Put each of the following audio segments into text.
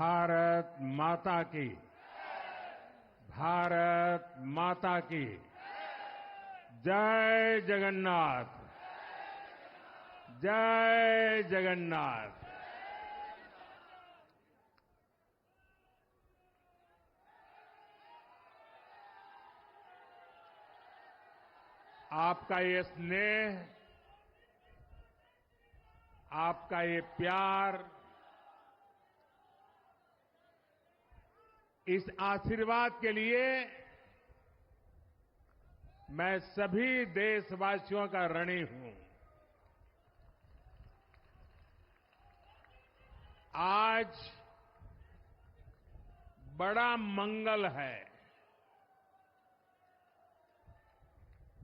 भारत माता की। भारत माता की। जय जगन्नाथ। जय जगन्नाथ। आपका ये स्नेह, आपका ये प्यार, इस आशीर्वाद के लिए मैं सभी देशवासियों का ऋणी हूं। आज बड़ा मंगल है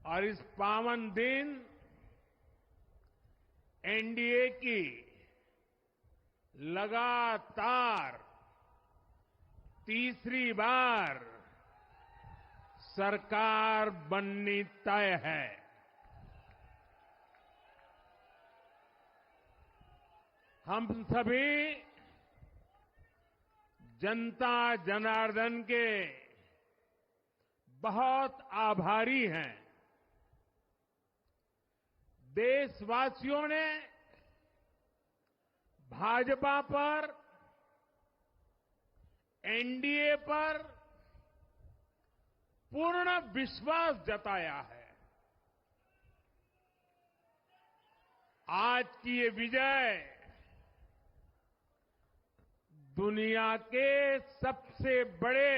और इस पावन दिन एनडीए की लगातार तीसरी बार सरकार बननी तय है। हम सभी जनता जनार्दन के बहुत आभारी हैं। देशवासियों ने भाजपा पर, एनडीए पर पूर्ण विश्वास जताया है। आज की ये विजय दुनिया के सबसे बड़े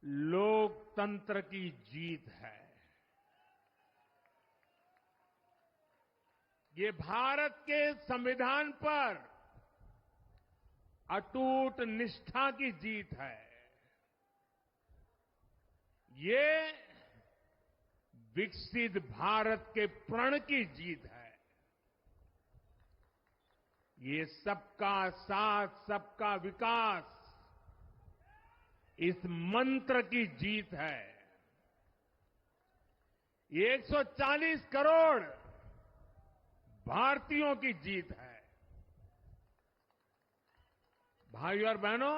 लोकतंत्र की जीत है। ये भारत के संविधान पर अटूट निष्ठा की जीत है। ये विकसित भारत के प्रण की जीत है। ये सबका साथ, सबका विकास, इस मंत्र की जीत है। ये 140 करोड़ भारतीयों की जीत है। भाइयों और बहनों,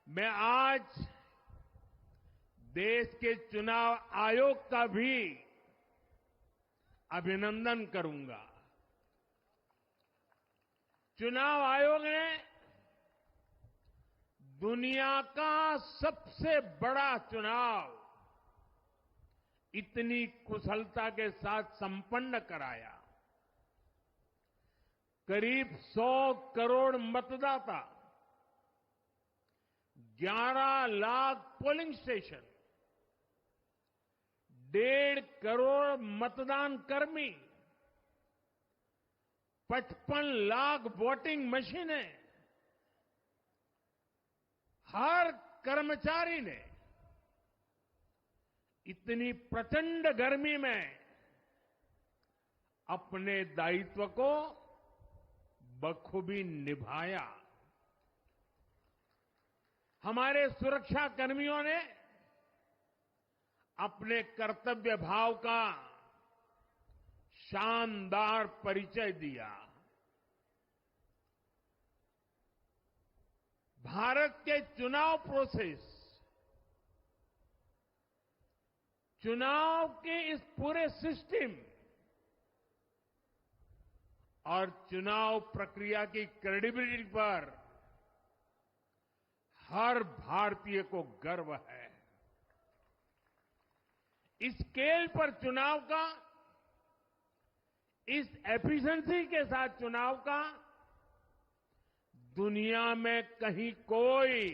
मैं आज देश के चुनाव आयोग का भी अभिनंदन करूंगा। चुनाव आयोग ने दुनिया का सबसे बड़ा चुनाव इतनी कुशलता के साथ संपन्न कराया। करीब 100 करोड़ मतदाता, 11 लाख पोलिंग स्टेशन, 1.5 करोड़ मतदान कर्मी, 55 लाख वोटिंग मशीनें, हर कर्मचारी ने इतनी प्रचंड गर्मी में अपने दायित्व को बखूबी निभाया। हमारे सुरक्षा कर्मियों ने अपने कर्तव्य भाव का शानदार परिचय दिया। भारत के चुनाव प्रोसेस, चुनाव के इस पूरे सिस्टम और चुनाव प्रक्रिया की क्रेडिबिलिटी पर हर भारतीय को गर्व है। इस स्केल पर चुनाव का, इस एफिशिएंसी के साथ चुनाव का दुनिया में कहीं कोई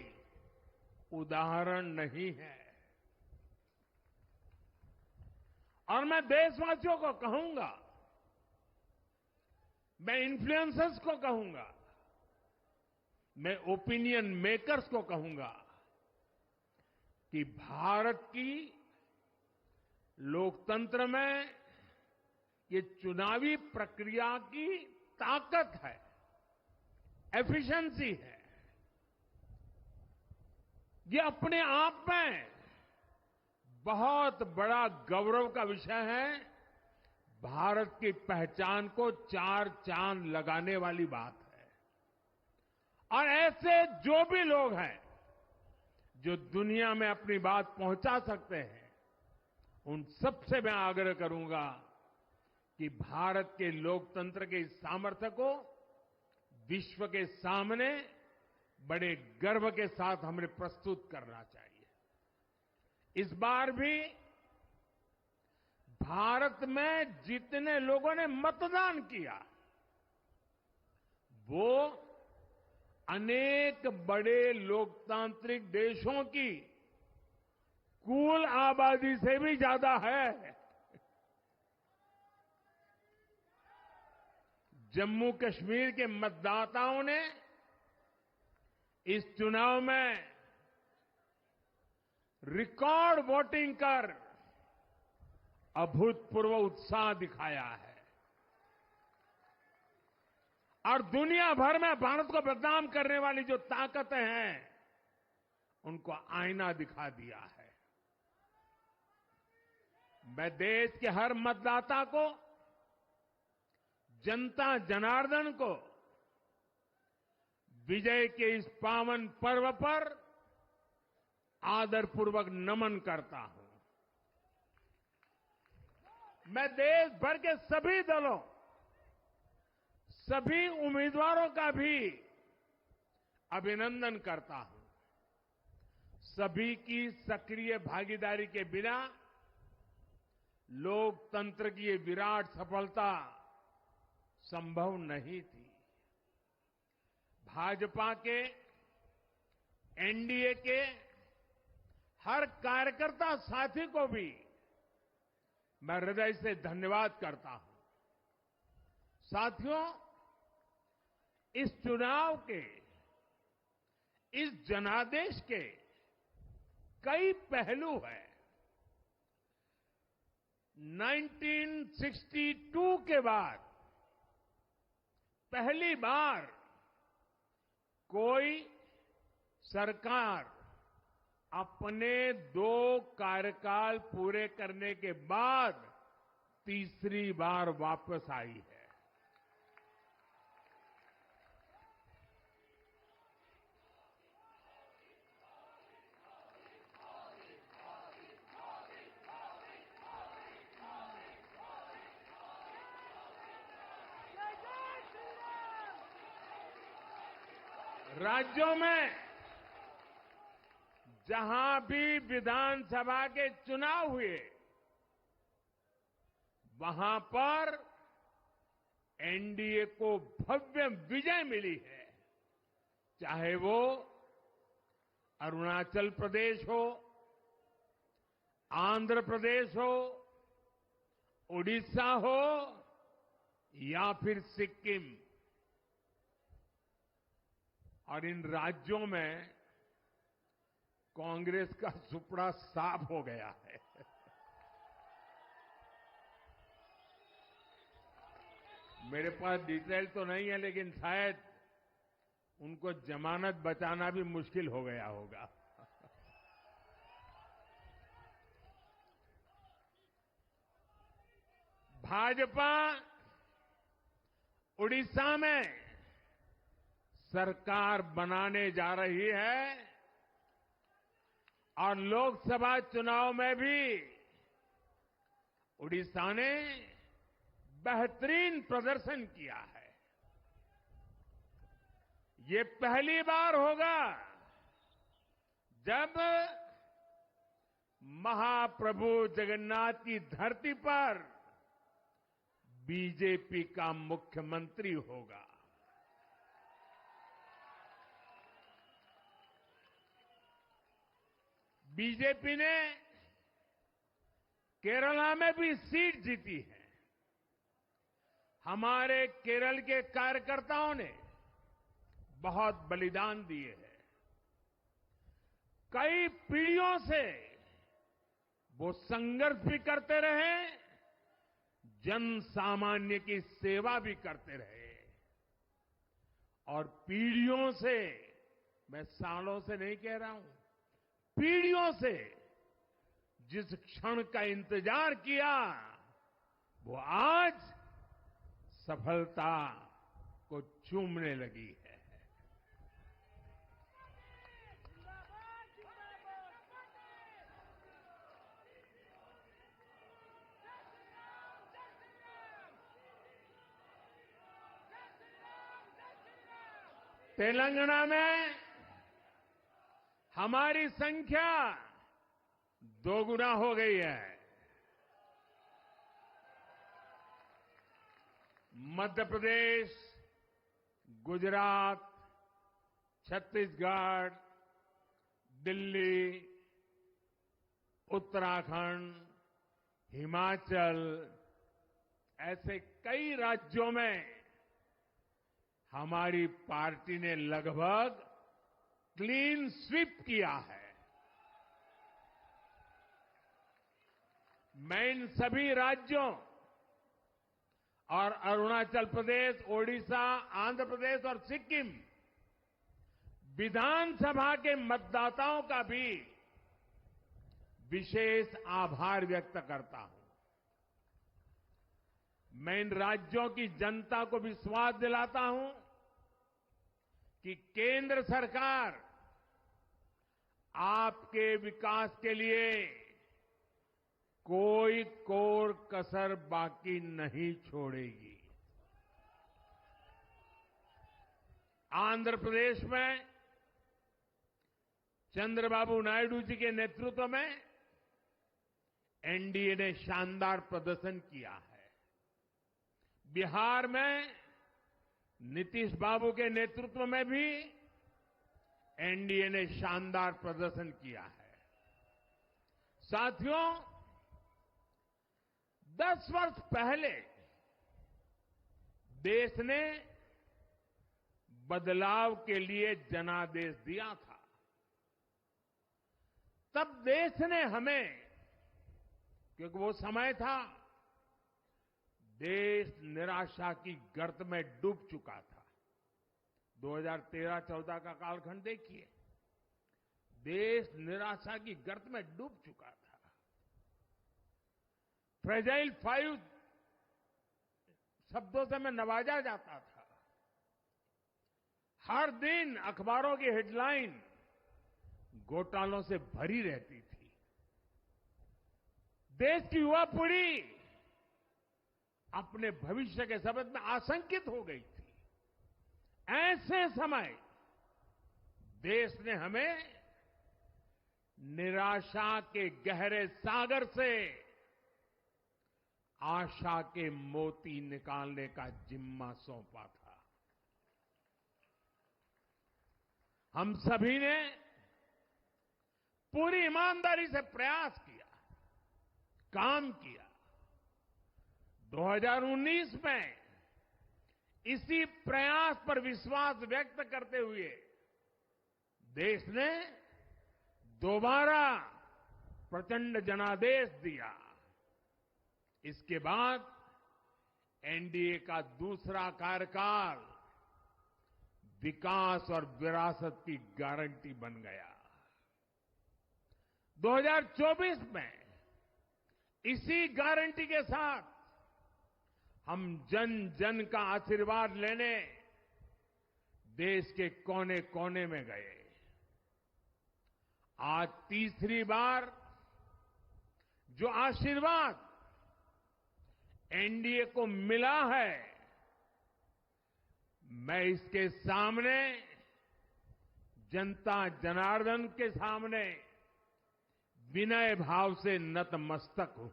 उदाहरण नहीं है। और मैं देशवासियों को कहूंगा, मैं इन्फ्लुएंसर्स को कहूंगा, मैं ओपिनियन मेकर्स को कहूंगा कि भारत की लोकतंत्र में ये चुनावी प्रक्रिया की ताकत है, एफिशिएंसी है। ये अपने आप में बहुत बड़ा गौरव का विषय है। भारत की पहचान को 4 चांद लगाने वाली बात है। और ऐसे जो भी लोग हैं जो दुनिया में अपनी बात पहुंचा सकते हैं, उन सबसे मैं आग्रह करूंगा कि भारत के लोकतंत्र के इस सामर्थ्य को विश्व के सामने बड़े गर्व के साथ हमें प्रस्तुत करना चाहिए। इस बार भी भारत में जितने लोगों ने मतदान किया, वो अनेक बड़े लोकतांत्रिक देशों की कुल आबादी से भी ज्यादा है। जम्मू कश्मीर के मतदाताओं ने इस चुनाव में रिकॉर्ड वोटिंग कर अभूतपूर्व उत्साह दिखाया है और दुनिया भर में भारत को बदनाम करने वाली जो ताकतें हैं, उनको आईना दिखा दिया है। मैं देश के हर मतदाता को, जनता जनार्दन को विजय के इस पावन पर्व पर आदरपूर्वक नमन करता हूं। मैं देश भर के सभी दलों, सभी उम्मीदवारों का भी अभिनंदन करता हूं। सभी की सक्रिय भागीदारी के बिना लोकतंत्र की ये विराट सफलता संभव नहीं थी। भाजपा के, एनडीए के हर कार्यकर्ता साथी को भी मैं हृदय से धन्यवाद करता हूं। साथियों, इस चुनाव के, इस जनादेश के कई पहलू हैं। 1962 के बाद पहली बार कोई सरकार अपने 2 कार्यकाल पूरे करने के बाद तीसरी बार वापस आई है। राज्यों में जहां भी विधानसभा के चुनाव हुए, वहां पर एनडीए को भव्य विजय मिली है। चाहे वो अरुणाचल प्रदेश हो, आंध्र प्रदेश हो, उड़ीसा हो या फिर सिक्किम। और इन राज्यों में कांग्रेस का सुपड़ा साफ हो गया है। मेरे पास डिटेल तो नहीं है, लेकिन शायद उनको जमानत बचाना भी मुश्किल हो गया होगा। भाजपा उड़ीसा में सरकार बनाने जा रही है और लोकसभा चुनाव में भी उड़ीसा ने बेहतरीन प्रदर्शन किया है। ये पहली बार होगा जब महाप्रभु जगन्नाथ की धरती पर बीजेपी का मुख्यमंत्री होगा। बीजेपी ने केरला में भी सीट जीती है। हमारे केरल के कार्यकर्ताओं ने बहुत बलिदान दिए हैं। कई पीढ़ियों से वो संघर्ष भी करते रहे, जन सामान्य की सेवा भी करते रहे और पीढ़ियों से, मैं सालों से नहीं कह रहा हूं, पीढ़ियों से जिस क्षण का इंतजार किया, वो आज सफलता को चूमने लगी है। तेलंगाना में हमारी संख्या दोगुना हो गई है। मध्य प्रदेश, गुजरात, छत्तीसगढ़, दिल्ली, उत्तराखंड, हिमाचल, ऐसे कई राज्यों में हमारी पार्टी ने लगभग क्लीन स्वीप किया है। मैं इन सभी राज्यों और अरुणाचल प्रदेश, ओडिशा, आंध्र प्रदेश और सिक्किम विधानसभा के मतदाताओं का भी विशेष आभार व्यक्त करता हूं। मैं इन राज्यों की जनता को विश्वास दिलाता हूं कि केंद्र सरकार आपके विकास के लिए कोई कोर कसर बाकी नहीं छोड़ेगी। आंध्र प्रदेश में चंद्रबाबू नायडू जी के नेतृत्व में एनडीए ने शानदार प्रदर्शन किया है। बिहार में नीतीश बाबू के नेतृत्व में भी एनडीए ने शानदार प्रदर्शन किया है। साथियों, 10 वर्ष पहले देश ने बदलाव के लिए जनादेश दिया था। तब देश ने हमें, क्योंकि वो समय था देश निराशा की गर्त में डूब चुका था। 2013-14 का कालखंड देखिए, देश निराशा की गर्त में डूब चुका था। फ्रेजाइल 5 शब्दों से मैं नवाजा जाता था। हर दिन अखबारों की हेडलाइन घोटालों से भरी रहती थी। देश की युवा पीढ़ी अपने भविष्य के संबंध में आशंकित हो गई थी। ऐसे समय देश ने हमें निराशा के गहरे सागर से आशा के मोती निकालने का जिम्मा सौंपा था। हम सभी ने पूरी ईमानदारी से प्रयास किया, काम किया। 2019 में इसी प्रयास पर विश्वास व्यक्त करते हुए देश ने दोबारा प्रचंड जनादेश दिया। इसके बाद एनडीए का दूसरा कार्यकाल विकास और विरासत की गारंटी बन गया। 2024 में इसी गारंटी के साथ हम जन जन का आशीर्वाद लेने देश के कोने कोने में गए। आज तीसरी बार जो आशीर्वाद एनडीए को मिला है, मैं इसके सामने, जनता जनार्दन के सामने विनय भाव से नतमस्तक हूं।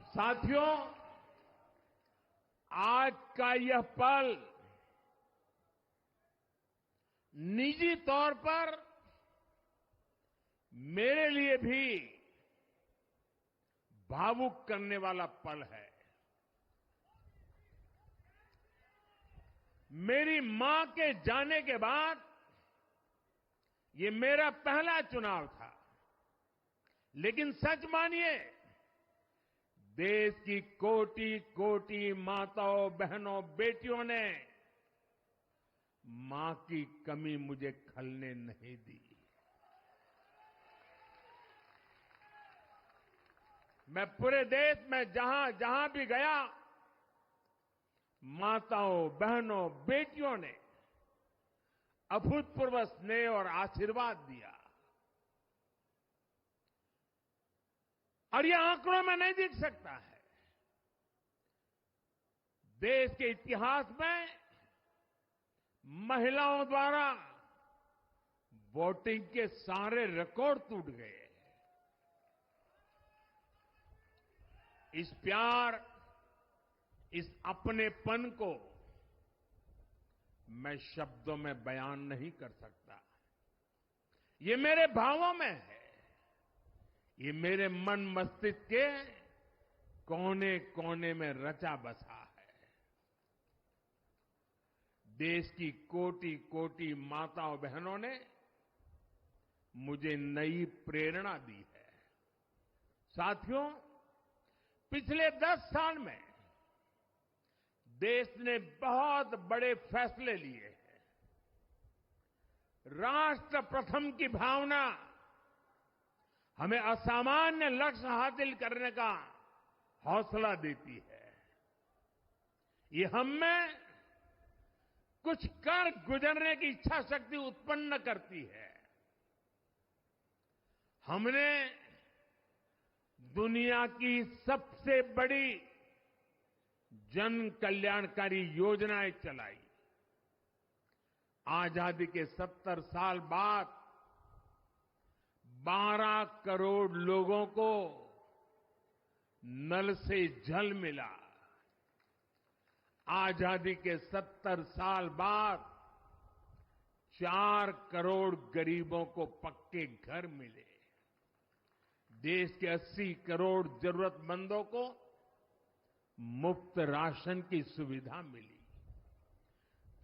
साथियों, आज का यह पल निजी तौर पर मेरे लिए भी भावुक करने वाला पल है। मेरी मां के जाने के बाद ये मेरा पहला चुनाव था, लेकिन सच मानिए, देश की कोटि कोटि माताओं, बहनों, बेटियों ने मां की कमी मुझे खलने नहीं दी। मैं पूरे देश में जहां जहां भी गया, माताओं, बहनों, बेटियों ने अभूतपूर्व स्नेह और आशीर्वाद दिया। और ये आंकड़ों में नहीं दिख सकता है। देश के इतिहास में महिलाओं द्वारा वोटिंग के सारे रिकॉर्ड टूट गए। इस प्यार, इस अपनेपन को मैं शब्दों में बयान नहीं कर सकता। ये मेरे भावों में है। ये मेरे मन मस्तिष्क के कोने कोने में रचा बसा है। देश की कोटि कोटि माताओं बहनों ने मुझे नई प्रेरणा दी है। साथियों, पिछले 10 साल में देश ने बहुत बड़े फैसले लिए हैं। राष्ट्र प्रथम की भावना हमें असामान्य लक्ष्य हासिल करने का हौसला देती है। ये हम में कुछ कर गुजरने की इच्छा शक्ति उत्पन्न करती है। हमने दुनिया की सबसे बड़ी जन कल्याणकारी योजनाएं चलाई। आजादी के 70 साल बाद 12 करोड़ लोगों को नल से जल मिला। आजादी के 70 साल बाद 4 करोड़ गरीबों को पक्के घर मिले। देश के 80 करोड़ जरूरतमंदों को मुफ्त राशन की सुविधा मिली।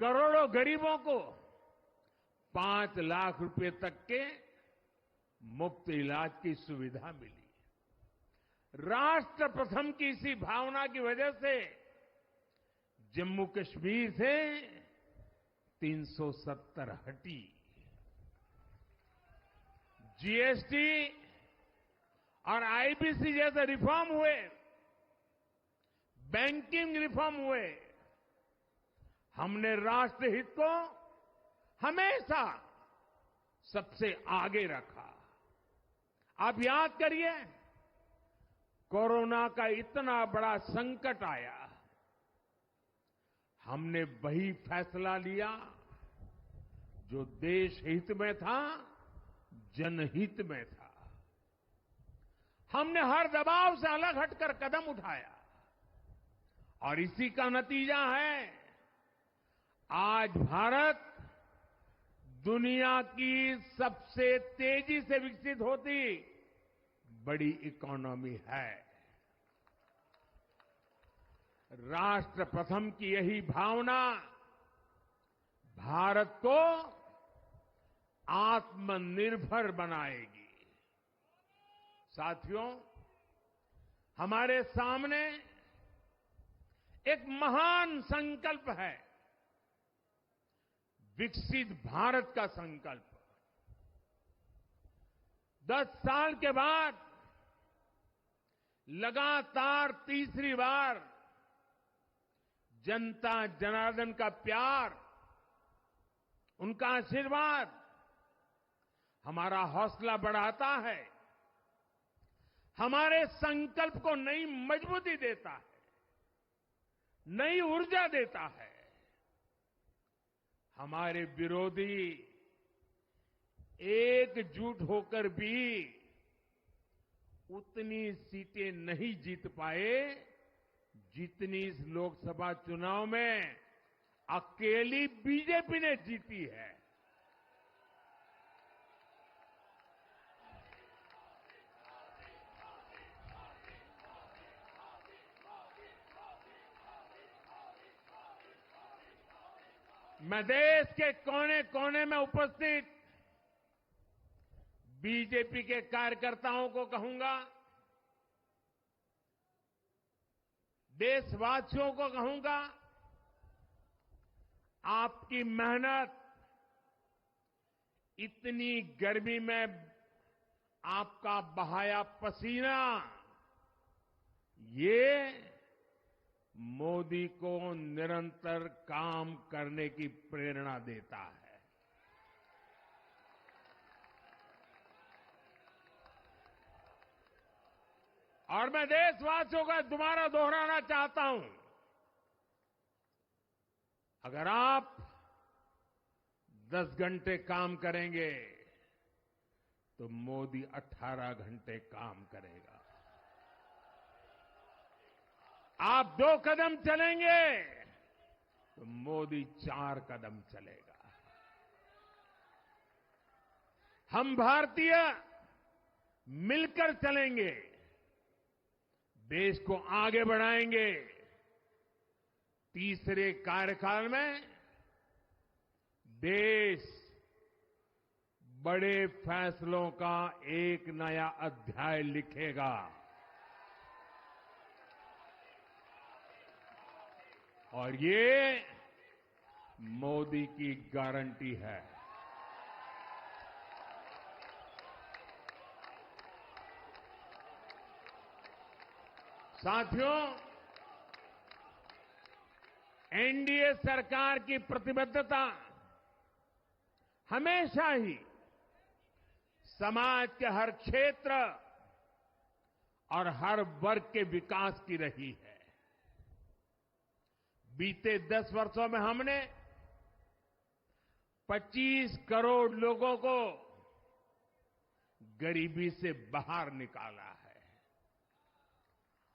करोड़ों गरीबों को 5 लाख रुपए तक के मुफ्त इलाज की सुविधा मिली। राष्ट्र प्रथम की इसी भावना की वजह से जम्मू कश्मीर से 370 हटी। जीएसटी और आईबीसी जैसे रिफॉर्म हुए, बैंकिंग रिफॉर्म हुए। हमने राष्ट्रहित को हमेशा सबसे आगे रखा। आप याद करिए, कोरोना का इतना बड़ा संकट आया, हमने वही फैसला लिया जो देश हित में था, जनहित में था। हमने हर दबाव से अलग हटकर कदम उठाया और इसी का नतीजा है आज भारत दुनिया की सबसे तेजी से विकसित होती बड़ी इकोनॉमी है। राष्ट्र प्रथम की यही भावना भारत को आत्मनिर्भर बनाएगी। साथियों, हमारे सामने एक महान संकल्प है, विकसित भारत का संकल्प। 10 साल के बाद लगातार तीसरी बार जनता जनार्दन का प्यार, उनका आशीर्वाद हमारा हौसला बढ़ाता है, हमारे संकल्प को नई मजबूती देता है, नई ऊर्जा देता है। हमारे विरोधी एकजुट होकर भी उतनी सीटें नहीं जीत पाए जितनी इस लोकसभा चुनाव में अकेली बीजेपी ने जीती है। मैं देश के कोने कोने में उपस्थित बीजेपी के कार्यकर्ताओं को कहूंगा, देशवासियों को कहूंगा, आपकी मेहनत, इतनी गर्मी में आपका बहाया पसीना, ये मोदी को निरंतर काम करने की प्रेरणा देता है। और मैं देशवासियों का दोबारा दोहराना चाहता हूं, अगर आप 10 घंटे काम करेंगे तो मोदी 18 घंटे काम करेगा। आप 2 कदम चलेंगे तो मोदी 4 कदम चलेगा। हम भारतीय मिलकर चलेंगे, देश को आगे बढ़ाएंगे। तीसरे कार्यकाल में देश बड़े फैसलों का एक नया अध्याय लिखेगा। और ये मोदी की गारंटी है। साथियों, एनडीए सरकार की प्रतिबद्धता हमेशा ही समाज के हर क्षेत्र और हर वर्ग के विकास की रही है। बीते 10 वर्षों में हमने 25 करोड़ लोगों को गरीबी से बाहर निकाला है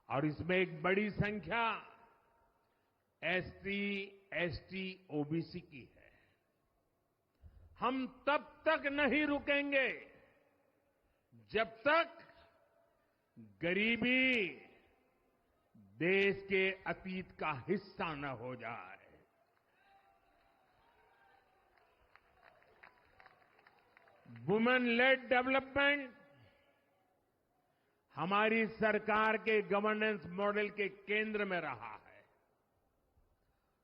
और इसमें एक बड़ी संख्या एसटी, एसटी, ओबीसी की है। हम तब तक नहीं रुकेंगे जब तक गरीबी देश के अतीत का हिस्सा न हो जाए। वुमेन लेड डेवलपमेंट हमारी सरकार के गवर्नेंस मॉडल के केंद्र में रहा है।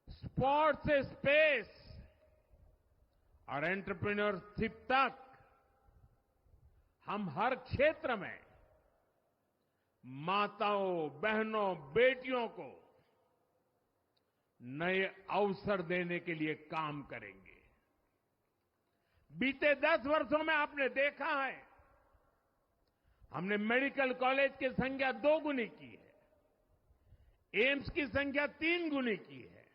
स्पोर्ट्स से स्पेस और एंटरप्रेन्योरशिप तक हम हर क्षेत्र में माताओं, बहनों, बेटियों को नए अवसर देने के लिए काम करेंगे। बीते 10 वर्षों में आपने देखा है, हमने मेडिकल कॉलेज की संख्या 2 गुनी की है, एम्स की संख्या 3 गुनी की है,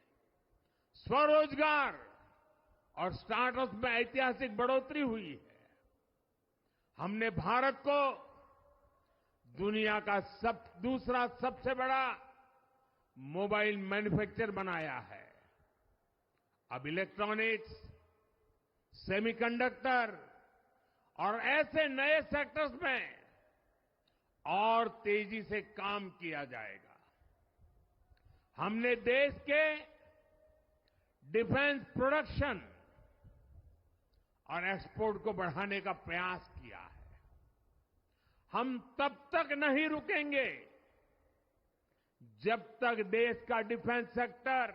स्वरोजगार और स्टार्टअप में ऐतिहासिक बढ़ोतरी हुई है। हमने भारत को दुनिया का दूसरा सबसे बड़ा मोबाइल मैन्युफैक्चर बनाया है। अब इलेक्ट्रॉनिक्स, सेमीकंडक्टर और ऐसे नए सेक्टर्स में और तेजी से काम किया जाएगा। हमने देश के डिफेंस प्रोडक्शन और एक्सपोर्ट को बढ़ाने का प्रयास किया है। हम तब तक नहीं रुकेंगे जब तक देश का डिफेंस सेक्टर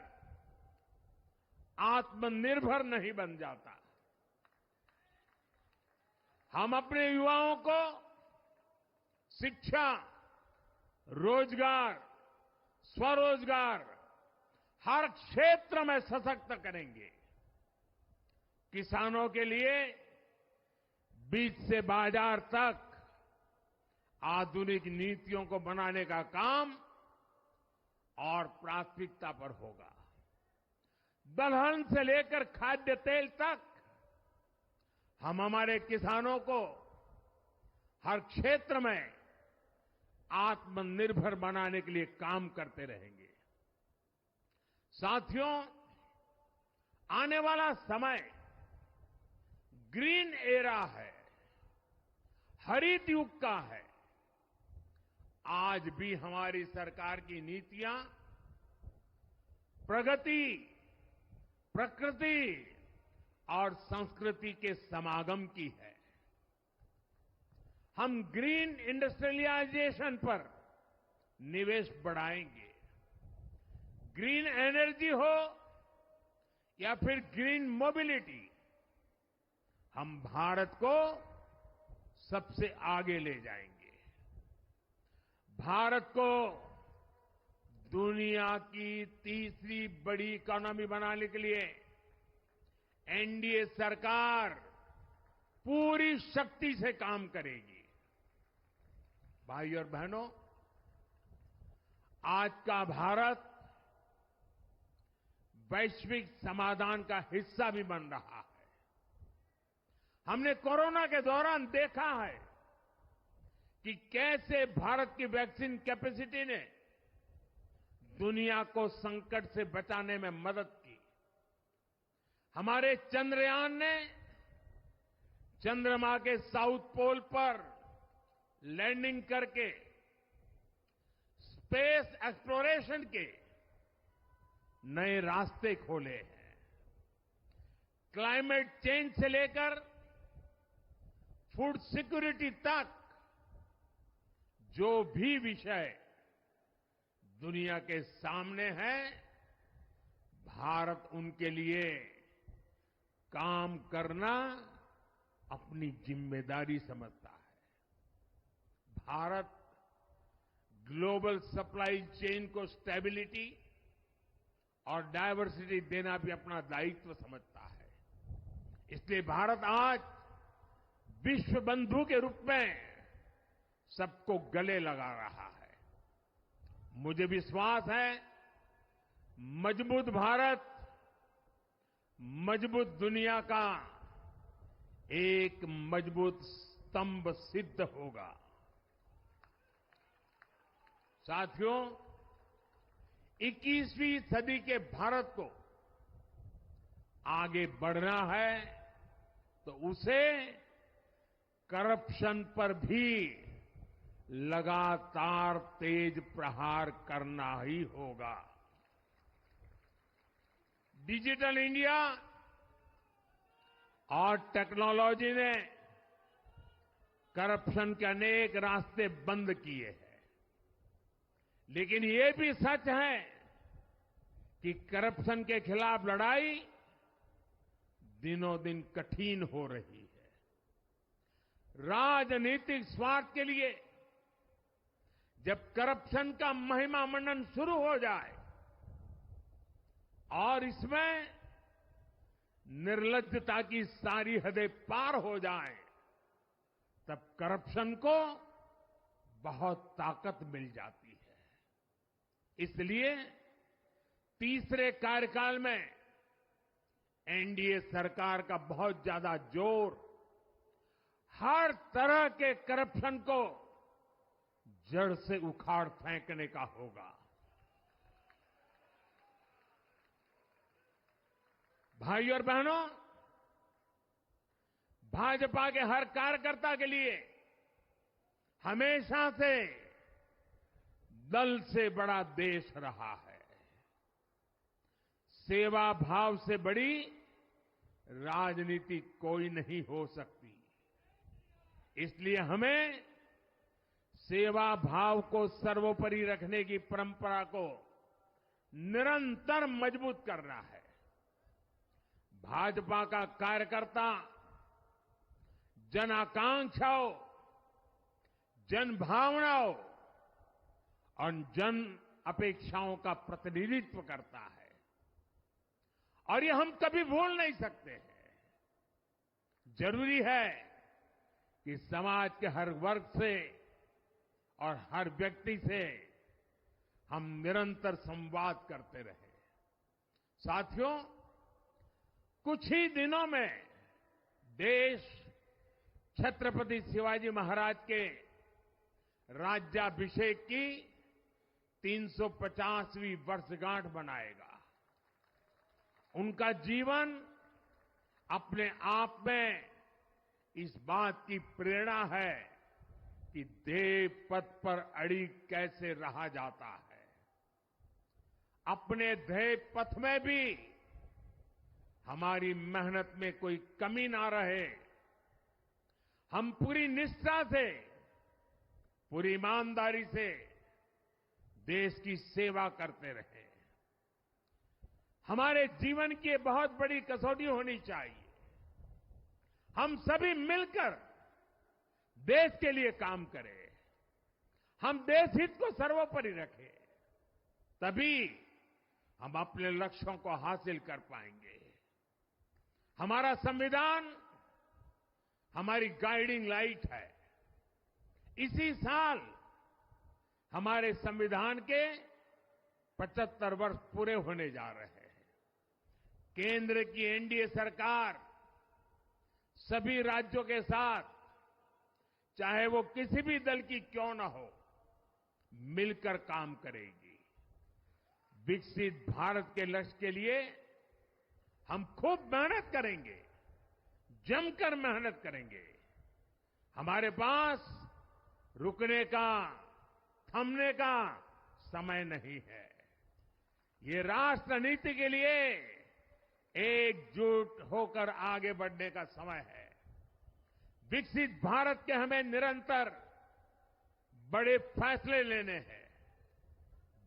आत्मनिर्भर नहीं बन जाता। हम अपने युवाओं को शिक्षा, रोजगार, स्वरोजगार हर क्षेत्र में सशक्त करेंगे। किसानों के लिए बीज से बाजार तक आधुनिक नीतियों को बनाने का काम और प्राथमिकता पर होगा। दलहन से लेकर खाद्य तेल तक हम हमारे किसानों को हर क्षेत्र में आत्मनिर्भर बनाने के लिए काम करते रहेंगे। साथियों, आने वाला समय ग्रीन एरा है, हरित युग का है। आज भी हमारी सरकार की नीतियां प्रगति, प्रकृति और संस्कृति के समागम की है। हम ग्रीन इंडस्ट्रियलाइजेशन पर निवेश बढ़ाएंगे। ग्रीन एनर्जी हो या फिर ग्रीन मोबिलिटी, हम भारत को सबसे आगे ले जाएंगे। भारत को दुनिया की तीसरी बड़ी इकोनॉमी बनाने के लिए एनडीए सरकार पूरी शक्ति से काम करेगी। भाई और बहनों, आज का भारत वैश्विक समाधान का हिस्सा भी बन रहा है। हमने कोरोना के दौरान देखा है कि कैसे भारत की वैक्सीन कैपेसिटी ने दुनिया को संकट से बचाने में मदद की। हमारे चंद्रयान ने चंद्रमा के साउथ पोल पर लैंडिंग करके स्पेस एक्सप्लोरेशन के नए रास्ते खोले हैं। क्लाइमेट चेंज से लेकर फूड सिक्योरिटी तक जो भी विषय दुनिया के सामने है, भारत उनके लिए काम करना अपनी जिम्मेदारी समझता है। भारत ग्लोबल सप्लाई चेन को स्टेबिलिटी और डायवर्सिटी देना भी अपना दायित्व समझता है। इसलिए भारत आज विश्व बंधु के रूप में सबको गले लगा रहा है। मुझे विश्वास है मजबूत भारत मजबूत दुनिया का एक मजबूत स्तंभ सिद्ध होगा। साथियों, 21वीं सदी के भारत को आगे बढ़ना है तो उसे करप्शन पर भी लगातार तेज प्रहार करना ही होगा। डिजिटल इंडिया और टेक्नोलॉजी ने करप्शन के अनेक रास्ते बंद किए हैं, लेकिन ये भी सच है कि करप्शन के खिलाफ लड़ाई दिनों दिन कठिन हो रही है। राजनीतिक स्वार्थ के लिए जब करप्शन का महिमा मंडन शुरू हो जाए और इसमें निर्लज्जता की सारी हदें पार हो जाए, तब करप्शन को बहुत ताकत मिल जाती है। इसलिए तीसरे कार्यकाल में एनडीए सरकार का बहुत ज्यादा जोर हर तरह के करप्शन को जड़ से उखाड़ फेंकने का होगा। भाइयों और बहनों, भाजपा के हर कार्यकर्ता के लिए हमेशा से दल से बड़ा देश रहा है। सेवा भाव से बड़ी राजनीति कोई नहीं हो सकती। इसलिए हमें सेवा भाव को सर्वोपरि रखने की परंपरा को निरंतर मजबूत करना है। भाजपा का कार्यकर्ता जन आकांक्षाओं, जन भावनाओं और जन अपेक्षाओं का प्रतिनिधित्व करता है और ये हम कभी भूल नहीं सकते हैं। जरूरी है कि समाज के हर वर्ग से और हर व्यक्ति से हम निरंतर संवाद करते रहें। साथियों, कुछ ही दिनों में देश छत्रपति शिवाजी महाराज के राज्याभिषेक की 350वीं वर्षगांठ मनाएगा। उनका जीवन अपने आप में इस बात की प्रेरणा है कि ध्येय पथ पर अड़ी कैसे रहा जाता है। अपने ध्येय पथ में भी हमारी मेहनत में कोई कमी ना रहे। हम पूरी निष्ठा से, पूरी ईमानदारी से देश की सेवा करते रहे। हमारे जीवन की बहुत बड़ी कसौटी होनी चाहिए। हम सभी मिलकर देश के लिए काम करें, हम देश हित को सर्वोपरि रखें, तभी हम अपने लक्ष्यों को हासिल कर पाएंगे। हमारा संविधान हमारी गाइडिंग लाइट है। इसी साल हमारे संविधान के 75 वर्ष पूरे होने जा रहे हैं। केंद्र की एनडीए सरकार सभी राज्यों के साथ, चाहे वो किसी भी दल की क्यों न हो, मिलकर काम करेगी। विकसित भारत के लक्ष्य के लिए हम खूब मेहनत करेंगे, जमकर मेहनत करेंगे। हमारे पास रुकने का, थमने का समय नहीं है। ये राष्ट्र नीति के लिए एकजुट होकर आगे बढ़ने का समय है। विकसित भारत के हमें निरंतर बड़े फैसले लेने हैं।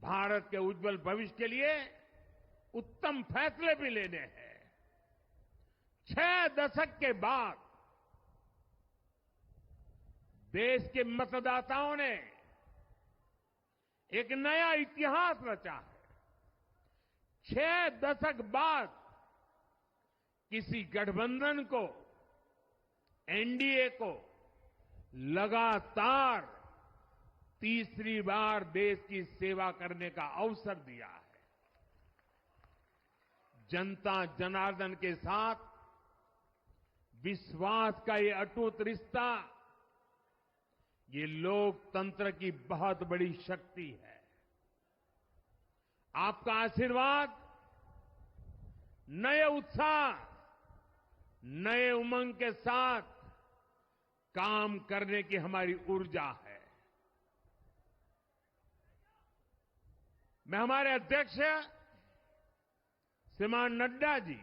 भारत के उज्जवल भविष्य के लिए उत्तम फैसले भी लेने हैं। 6 दशक के बाद देश के मतदाताओं ने एक नया इतिहास रचा है। 6 दशक बाद किसी गठबंधन को, एनडीए को लगातार तीसरी बार देश की सेवा करने का अवसर दिया है। जनता जनार्दन के साथ विश्वास का ये अटूट रिश्ता, ये लोकतंत्र की बहुत बड़ी शक्ति है। आपका आशीर्वाद नए उत्साह, नए उमंग के साथ काम करने की हमारी ऊर्जा है। मैं हमारे अध्यक्ष श्रीमान नड्डा जी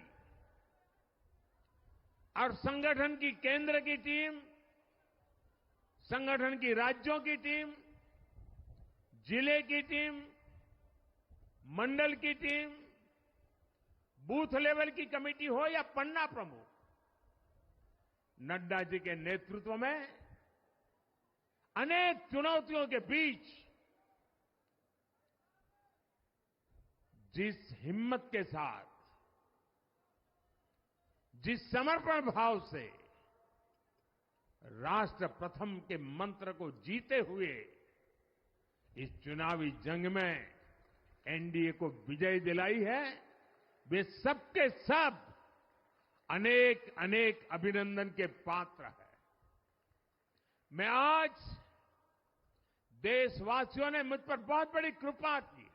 और संगठन की केंद्र की टीम, संगठन की राज्यों की टीम, जिले की टीम, मंडल की टीम, बूथ लेवल की कमेटी हो या पन्ना प्रमुख, नड्डा जी के नेतृत्व में अनेक चुनौतियों के बीच जिस हिम्मत के साथ, जिस समर्पण भाव से राष्ट्र प्रथम के मंत्र को जीते हुए इस चुनावी जंग में एनडीए को विजय दिलाई है, वे सबके सब अनेक अनेक अभिनंदन के पात्र हैं। मैं आज देशवासियों ने मुझ पर बहुत बड़ी कृपा की है,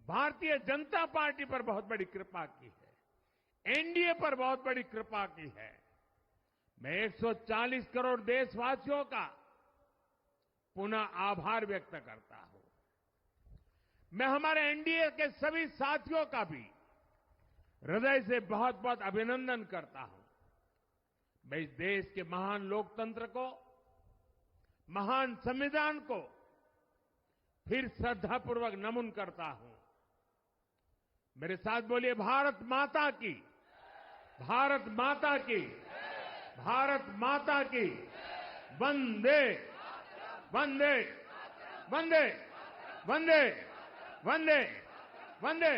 भारतीय जनता पार्टी पर बहुत बड़ी कृपा की है, एनडीए पर बहुत बड़ी कृपा की है। मैं 140 करोड़ देशवासियों का पुनः आभार व्यक्त करता हूं। मैं हमारे एनडीए के सभी साथियों का भी हृदय से बहुत बहुत अभिनंदन करता हूं। मैं इस देश के महान लोकतंत्र को, महान संविधान को फिर श्रद्धापूर्वक नमन करता हूं। मेरे साथ बोलिए, भारत माता की, भारत माता की, भारत माता की, वंदे वंदे वंदे वंदे वंदे वंदे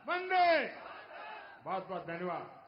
वंदे। बहुत बहुत धन्यवाद।